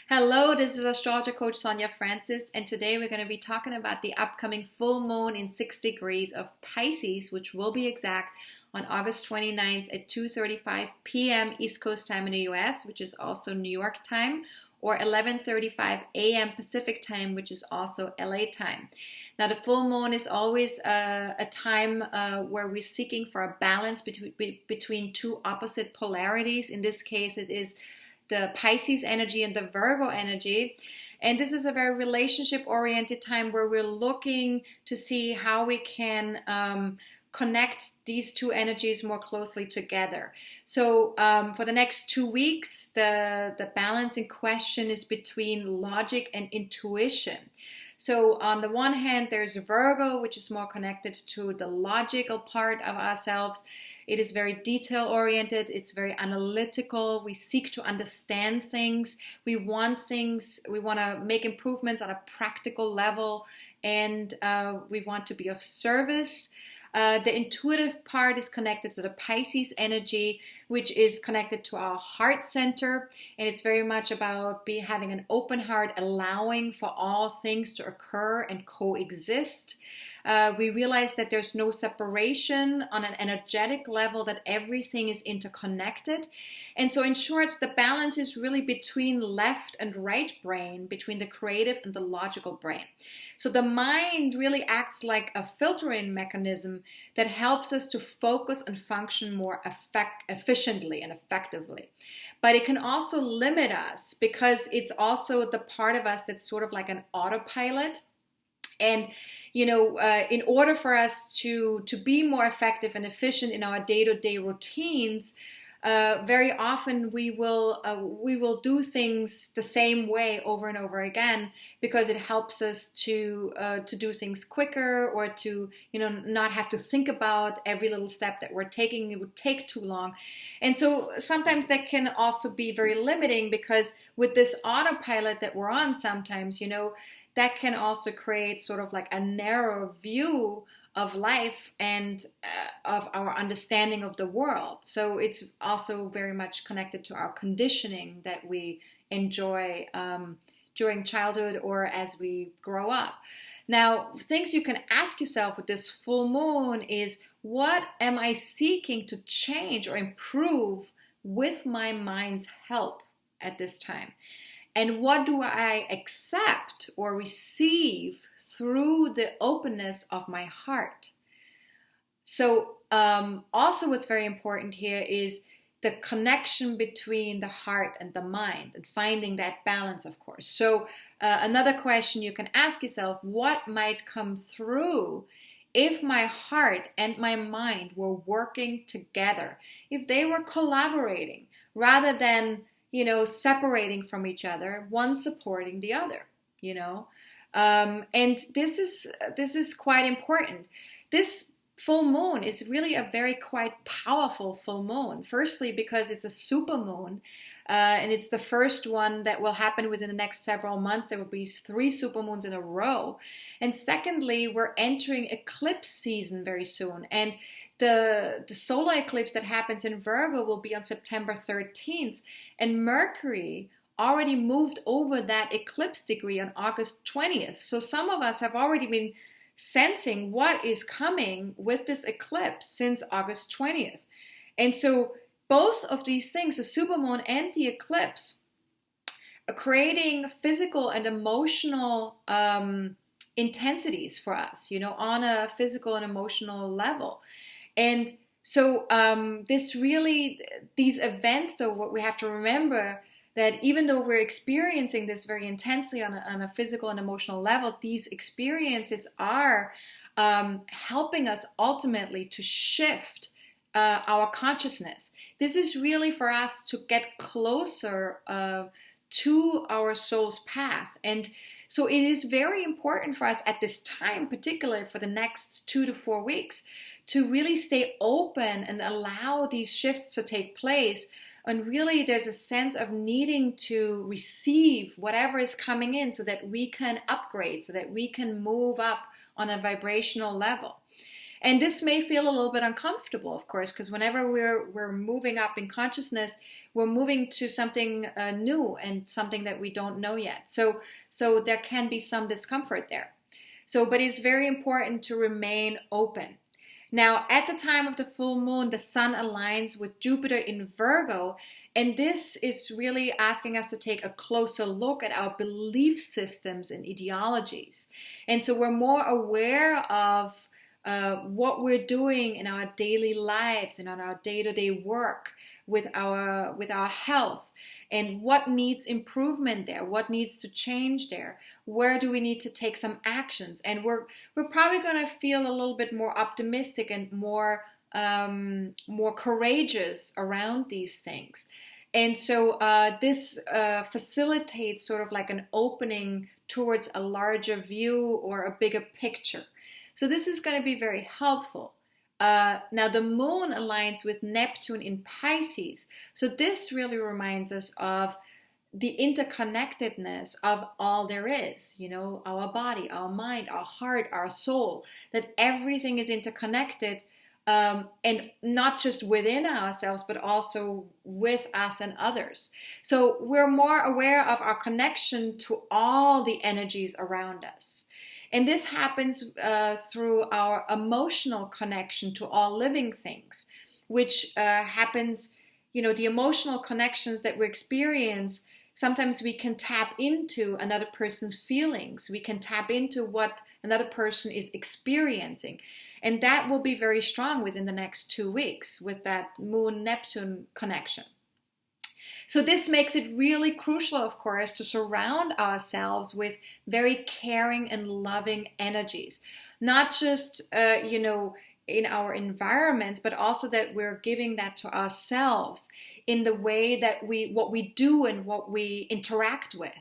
Hello, this is Astrologer Coach Sonja Francis, and today we're going to be talking about the upcoming full moon in 6 degrees of Pisces, which will be exact on August 29th at 2:35 p.m. East Coast time in the US, which is also New York time, or 11:35 a.m. Pacific time, which is also LA time. Now, the full moon is always a time where we're seeking for a balance between two opposite polarities. In this case, it is the Pisces energy and the Virgo energy. And this is a very relationship-oriented time where we're looking to see how we can connect these two energies more closely together. So for the next 2 weeks, the balance in question is between logic and intuition. So on the one hand, there's Virgo, which is more connected to the logical part of ourselves. It is very detail-oriented. It's very analytical. We seek to understand things. We want to make improvements on a practical level, and we want to be of service. The intuitive part is connected to the Pisces energy, which is connected to our heart center. And it's very much about having an open heart, allowing for all things to occur and coexist. We realize that there's no separation on an energetic level, that everything is interconnected. And so in short, the balance is really between left and right brain, between the creative and the logical brain. So the mind really acts like a filtering mechanism that helps us to focus and function more efficiently and effectively. But it can also limit us because it's also the part of us that's sort of like an autopilot. And, in order for us to be more effective and efficient in our day-to-day routines, very often we will do things the same way over and over again because it helps us to do things quicker, or to not have to think about every little step that we're taking. It would take too long. And so sometimes that can also be very limiting, because with this autopilot that we're on sometimes, that can also create sort of like a narrow view of life and of our understanding of the world. So it's also very much connected to our conditioning that we enjoy during childhood or as we grow up. Now, things you can ask yourself with this full moon is, what am I seeking to change or improve with my mind's help at this time? And what do I accept or receive through the openness of my heart? So also what's very important here is the connection between the heart and the mind, and finding that balance, of course. So another question you can ask yourself: what might come through if my heart and my mind were working together, if they were collaborating rather than separating from each other, one supporting the other, and this is quite important. This full moon is really a very quite powerful full moon. Firstly, because it's a super moon, and it's the first one that will happen within the next several months. There will be 3 super moons in a row. And secondly, we're entering eclipse season very soon. And the solar eclipse that happens in Virgo will be on September 13th. And Mercury already moved over that eclipse degree on August 20th. So some of us have already been sensing what is coming with this eclipse since August 20th. And so both of these things, the supermoon and the eclipse, are creating physical and emotional intensities for us, on a physical and emotional level. And so these events, though, what we have to remember, that even though we're experiencing this very intensely on a physical and emotional level, these experiences are helping us ultimately to shift our consciousness. This is really for us to get closer to our soul's path. And so it is very important for us at this time, particularly for the next 2 to 4 weeks, to really stay open and allow these shifts to take place. And really, there's a sense of needing to receive whatever is coming in so that we can upgrade, so that we can move up on a vibrational level. And this may feel a little bit uncomfortable, of course, because whenever we're moving up in consciousness, we're moving to something new and something that we don't know yet. So there can be some discomfort there. But it's very important to remain open. Now, at the time of the full moon, the sun aligns with Jupiter in Virgo, and this is really asking us to take a closer look at our belief systems and ideologies. And so we're more aware of what we're doing in our daily lives and on our day-to-day work with our health, and what needs improvement there, what needs to change there, where do we need to take some actions. And we're probably going to feel a little bit more optimistic and more courageous around these things. And so this facilitates sort of like an opening towards a larger view or a bigger picture. So this is going to be very helpful. Now the moon aligns with Neptune in Pisces. So this really reminds us of the interconnectedness of all there is, our body, our mind, our heart, our soul, that everything is interconnected, and not just within ourselves, but also with us and others. So we're more aware of our connection to all the energies around us. And this happens through our emotional connection to all living things, which happens, the emotional connections that we experience. Sometimes we can tap into another person's feelings. We can tap into what another person is experiencing. And that will be very strong within the next 2 weeks with that Moon-Neptune connection. So this makes it really crucial, of course, to surround ourselves with very caring and loving energies. Not just, in our environments, but also that we're giving that to ourselves in the way that what we do and what we interact with,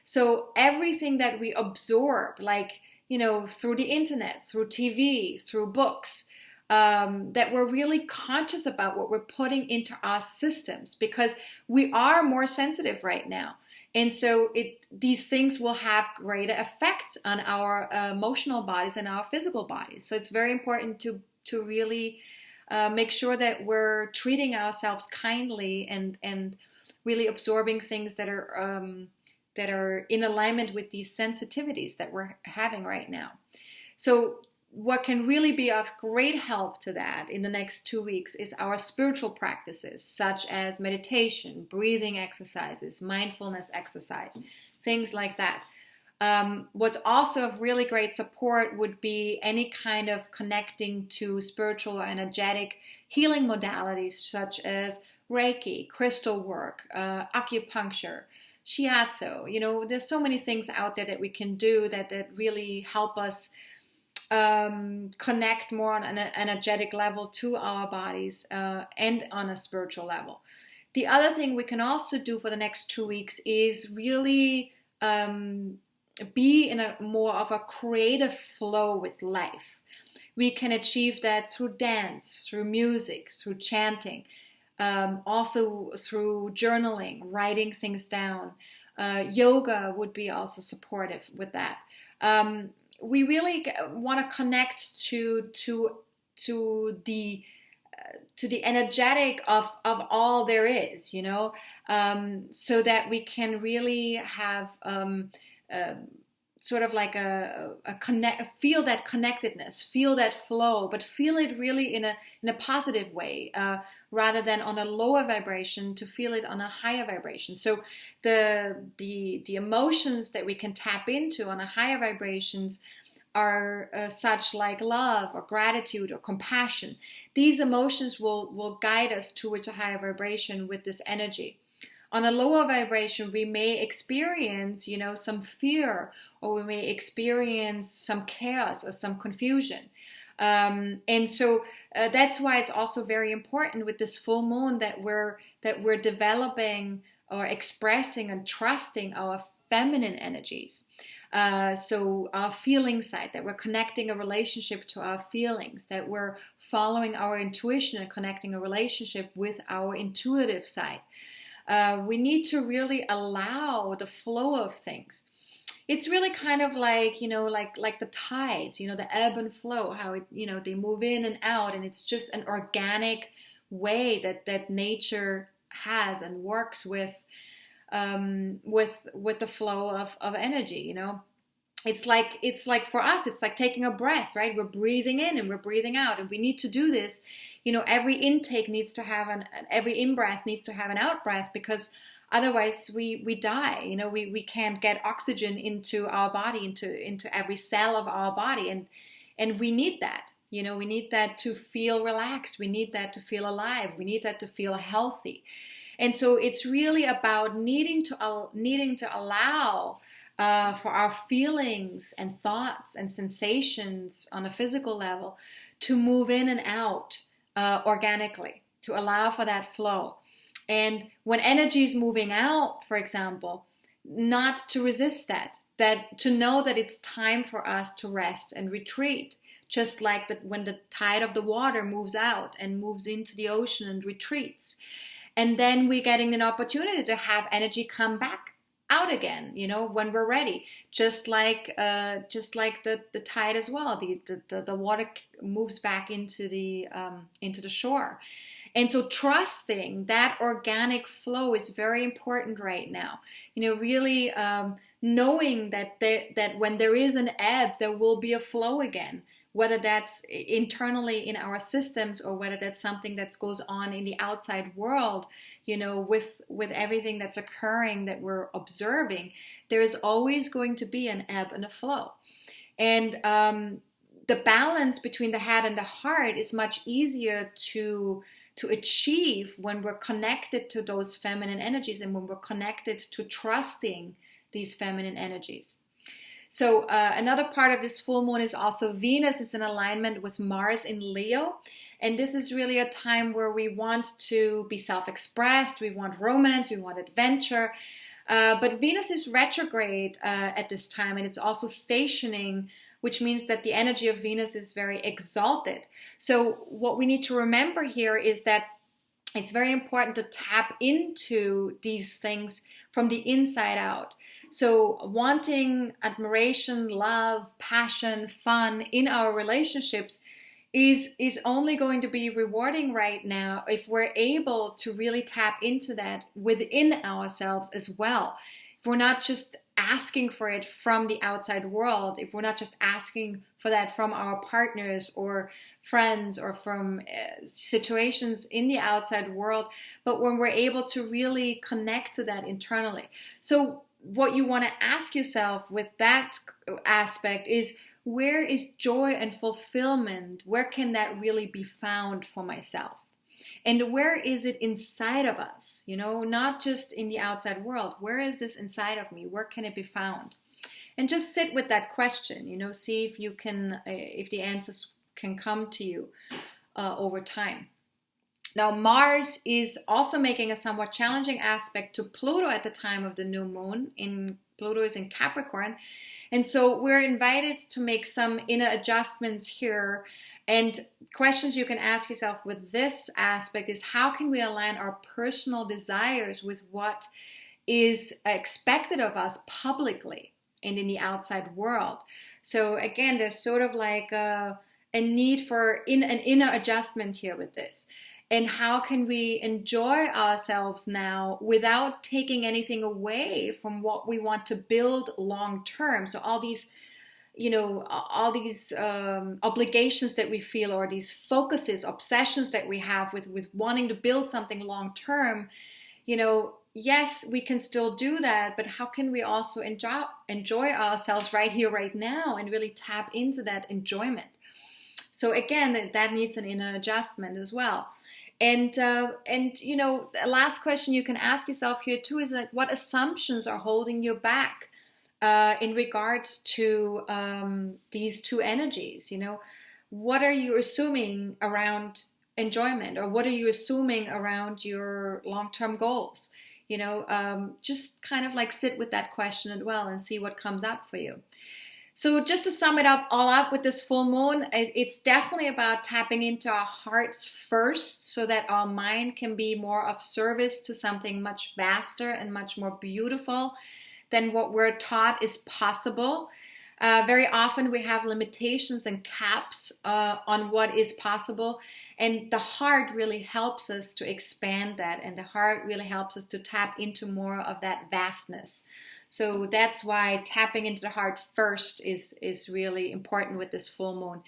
So everything that we absorb, like, through the internet, through TV, through books, that we're really conscious about what we're putting into our systems, because we are more sensitive right now. And so these things will have greater effects on our emotional bodies and our physical bodies. So it's very important to really make sure that we're treating ourselves kindly and really absorbing things that are in alignment with these sensitivities that we're having right now. So what can really be of great help to that in the next 2 weeks is our spiritual practices, such as meditation, breathing exercises, mindfulness exercise, things like that. What's also of really great support would be any kind of connecting to spiritual or energetic healing modalities, such as Reiki, crystal work, acupuncture, shiatsu. There's so many things out there that we can do that really help us connect more on an energetic level to our bodies and on a spiritual level. The other thing we can also do for the next 2 weeks is really be in a more of a creative flow with life. We can achieve that through dance, through music, through chanting, also through journaling, writing things down. Yoga would be also supportive with that. We really want to connect to the energetic of all there is, so that we can really have sort of like feel that connectedness, feel that flow, but feel it really in a positive way, rather than on a lower vibration, to feel it on a higher vibration. So the emotions that we can tap into on a higher vibrations are such like love or gratitude or compassion. These emotions will guide us towards a higher vibration with this energy. On a lower vibration, we may experience, some fear, or we may experience some chaos or some confusion. And so that's why it's also very important with this full moon that we're developing or expressing and trusting our feminine energies. So our feeling side, that we're connecting a relationship to our feelings, that we're following our intuition and connecting a relationship with our intuitive side. We need to really allow the flow of things. it's really kind of like, like the tides, the ebb and flow, how it, they move in and out, and it's just an organic way that nature has and works with the flow of energy. It's like for us, it's like taking a breath, right? We're breathing in and we're breathing out, and we need to do this. Every intake needs to have every in-breath needs to have an out-breath, because otherwise we die. We can't get oxygen into our body, into every cell of our body, and we need that. We need that to feel relaxed. We need that to feel alive. We need that to feel healthy. And so it's really about needing to allow for our feelings and thoughts and sensations on a physical level to move in and out organically, to allow for that flow. And when energy is moving out, for example, not to resist that to know that it's time for us to rest and retreat, just like that when the tide of the water moves out and moves into the ocean and retreats. And then we're getting an opportunity to have energy come back out again, when we're ready. Just like the tide as well. The water moves back into the shore. And so trusting that organic flow is very important right now. Really knowing that when there is an ebb, there will be a flow again. Whether that's internally in our systems or whether that's something that goes on in the outside world, with everything that's occurring that we're observing, there is always going to be an ebb and a flow. And the balance between the head and the heart is much easier to achieve when we're connected to those feminine energies and when we're connected to trusting these feminine energies. So another part of this full moon is also Venus is in alignment with Mars in Leo. And this is really a time where we want to be self-expressed, we want romance, we want adventure. But Venus is retrograde at this time, and it's also stationing, which means that the energy of Venus is very exalted. So what we need to remember here is that it's very important to tap into these things from the inside out. So wanting admiration, love, passion, fun in our relationships is only going to be rewarding right now if we're able to really tap into that within ourselves as well. If we're not just asking for it from the outside world, if we're not just asking for that from our partners or friends or from situations in the outside world, but when we're able to really connect to that internally. So what you want to ask yourself with that aspect is, where is joy and fulfillment? Where can that really be found for myself? And where is it inside of us? Not just in the outside world. Where is this inside of me? Where can it be found? And just sit with that question, see if you can, if the answers can come to you over time. Now, Mars is also making a somewhat challenging aspect to Pluto at the time of the new moon. Pluto is in Capricorn. And so we're invited to make some inner adjustments here. And questions you can ask yourself with this aspect is, how can we align our personal desires with what is expected of us publicly and in the outside world? So again, there's sort of like a need for an inner adjustment here with this. And how can we enjoy ourselves now without taking anything away from what we want to build long term? So all these obligations that we feel, or these focuses, obsessions that we have with wanting to build something long term, yes, we can still do that, but how can we also enjoy ourselves right here, right now, and really tap into that enjoyment? So again, that needs an inner adjustment as well. And the last question you can ask yourself here too is, like, what assumptions are holding you back in regards to these two energies? What are you assuming around enjoyment, or what are you assuming around your long-term goals? Just kind of like sit with that question as well and see what comes up for you. So just to sum it all up with this full moon, it's definitely about tapping into our hearts first, so that our mind can be more of service to something much vaster and much more beautiful than what we're taught is possible. Very often we have limitations and caps on what is possible, and the heart really helps us to expand that, and the heart really helps us to tap into more of that vastness. So that's why tapping into the heart first is really important with this full moon.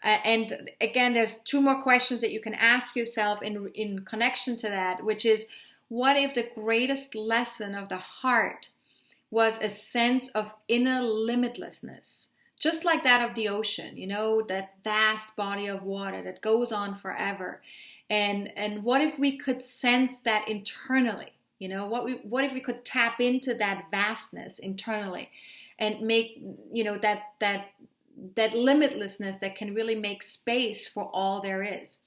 And again, there's two more questions that you can ask yourself in connection to that, which is, what if the greatest lesson of the heart was a sense of inner limitlessness, just like that of the ocean, you know, that vast body of water that goes on forever? And what if we could sense that internally? You know, what if we could tap into that vastness internally and make, you know, that limitlessness that can really make space for all there is.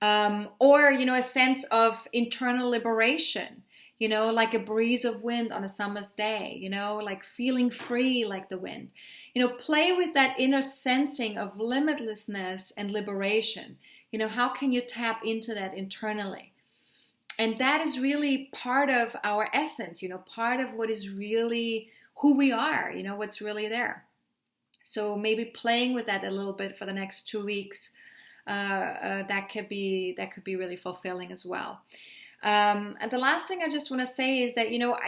Or, you know, a sense of internal liberation, you know, like a breeze of wind on a summer's day, you know, like feeling free like the wind. You know, play with that inner sensing of limitlessness and liberation. You know, how can you tap into that internally? And that is really part of our essence, you know, part of what is really who we are, you know, what's really there. So maybe playing with that a little bit for the next 2 weeks, that could be really fulfilling as well. And the last thing I just want to say is that, you know,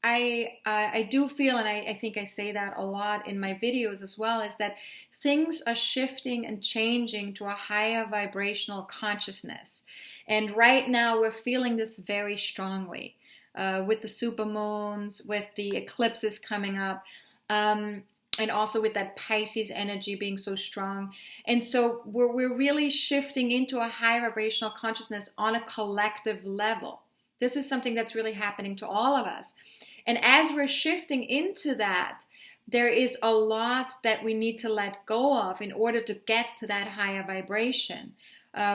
I do feel, and I think I say that a lot in my videos as well, is that things are shifting and changing to a higher vibrational consciousness. And right now we're feeling this very strongly with the supermoons, with the eclipses coming up. And also with that Pisces energy being so strong. And so we're really shifting into a high vibrational consciousness on a collective level. This is something that's really happening to all of us. And as we're shifting into that, there is a lot that we need to let go of in order to get to that higher vibration.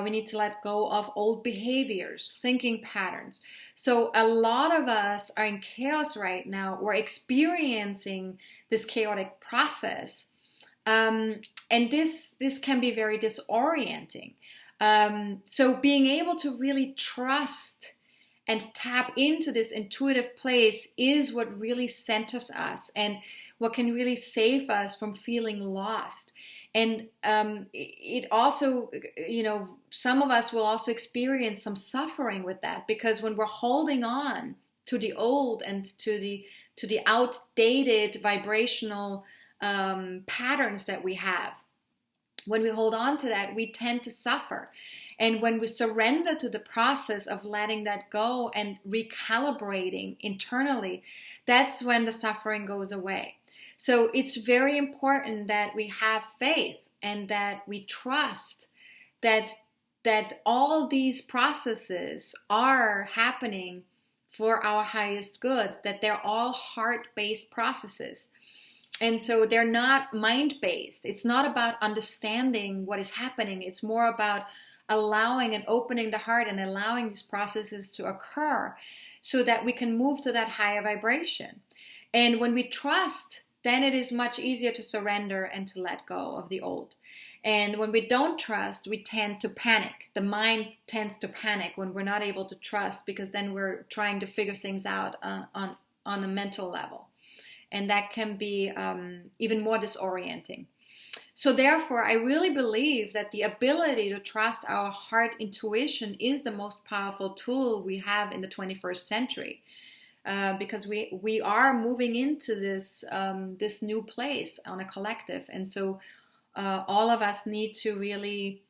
We need to let go of old behaviors, thinking patterns. So a lot of us are in chaos right now. We're experiencing this chaotic process. And this can be very disorienting. So being able to really trust and tap into this intuitive place is what really centers us and what can really save us from feeling lost. And it also, you know, some of us will also experience some suffering with that, because when we're holding on to the old and to the outdated vibrational patterns that we have, when we hold on to that, we tend to suffer. And when we surrender to the process of letting that go and recalibrating internally, that's when the suffering goes away. So it's very important that we have faith and that we trust that all these processes are happening for our highest good, that they're all heart-based processes. And so they're not mind-based. It's not about understanding what is happening. It's more about allowing and opening the heart and allowing these processes to occur so that we can move to that higher vibration. And when we trust, then it is much easier to surrender and to let go of the old. And when we don't trust, we tend to panic. The mind tends to panic when we're not able to trust, because then we're trying to figure things out on a mental level. And that can be even more disorienting. So therefore, I really believe that the ability to trust our heart intuition is the most powerful tool we have in the 21st century. Because we are moving into this new place on a collective. And so all of us need to really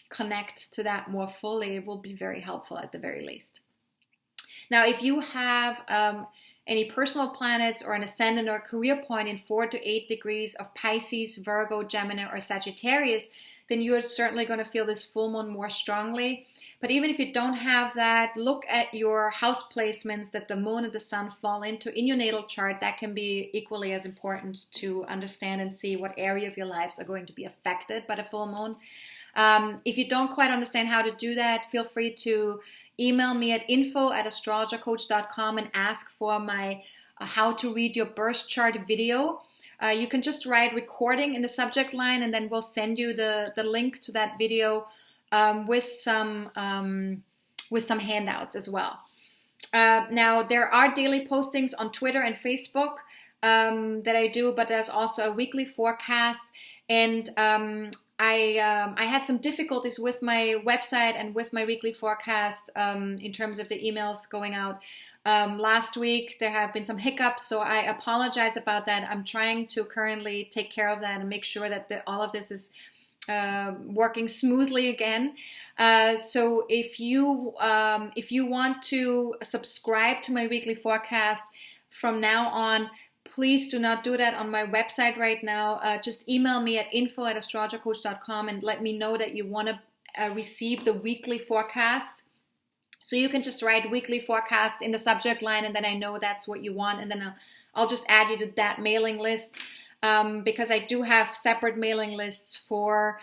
connect to that more fully. It will be very helpful at the very least. Now, if you have any personal planets or an ascendant or career point in 4 to 8 degrees of Pisces, Virgo, Gemini, or Sagittarius, then you're certainly going to feel this full moon more strongly. But even if you don't have that, look at your house placements that the moon and the sun fall into in your natal chart. That can be equally as important to understand and see what area of your lives are going to be affected by the full moon. If you don't quite understand how to do that, feel free to email me at info@astrologercoach.com and ask for my how to read your birth chart video. You can just write recording in the subject line, and then we'll send you the link to that video with some handouts as well. Now, there are daily postings on Twitter and Facebook that I do, but there's also a weekly forecast. And I had some difficulties with my website and with my weekly forecast in terms of the emails going out. Last week, there have been some hiccups, so I apologize about that. I'm trying to currently take care of that and make sure that all of this is working smoothly again. So if you want to subscribe to my weekly forecast from now on, please do not do that on my website right now. Just email me at info@astrologercoach.com and let me know that you want to receive the weekly forecasts. So you can just write weekly forecasts in the subject line, and then I know that's what you want, and then I'll just add you to that mailing list. Because I do have separate mailing lists for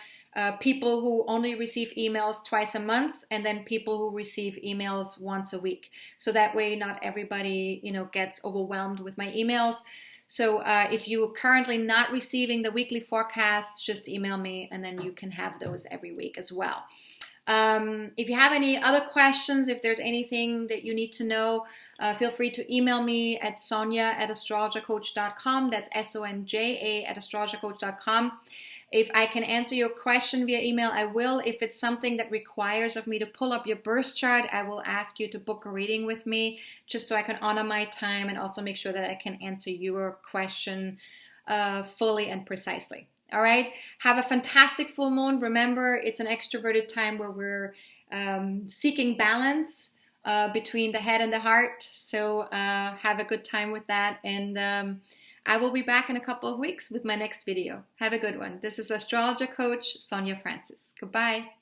people who only receive emails twice a month, and then people who receive emails once a week. So that way, not everybody, gets overwhelmed with my emails. So if you're currently not receiving the weekly forecasts, just email me, and then you can have those every week as well. If you have any other questions, if there's anything that you need to know, feel free to email me at sonja@astrologercoach.com. That's SONJA@astrologercoach.com. If I can answer your question via email, I will. If it's something that requires of me to pull up your birth chart, I will ask you to book a reading with me, just so I can honor my time and also make sure that I can answer your question fully and precisely. All right. Have a fantastic full moon. Remember, it's an extroverted time where we're seeking balance between the head and the heart. So have a good time with that. And I will be back in a couple of weeks with my next video. Have a good one. This is Astrologer Coach Sonja Francis. Goodbye.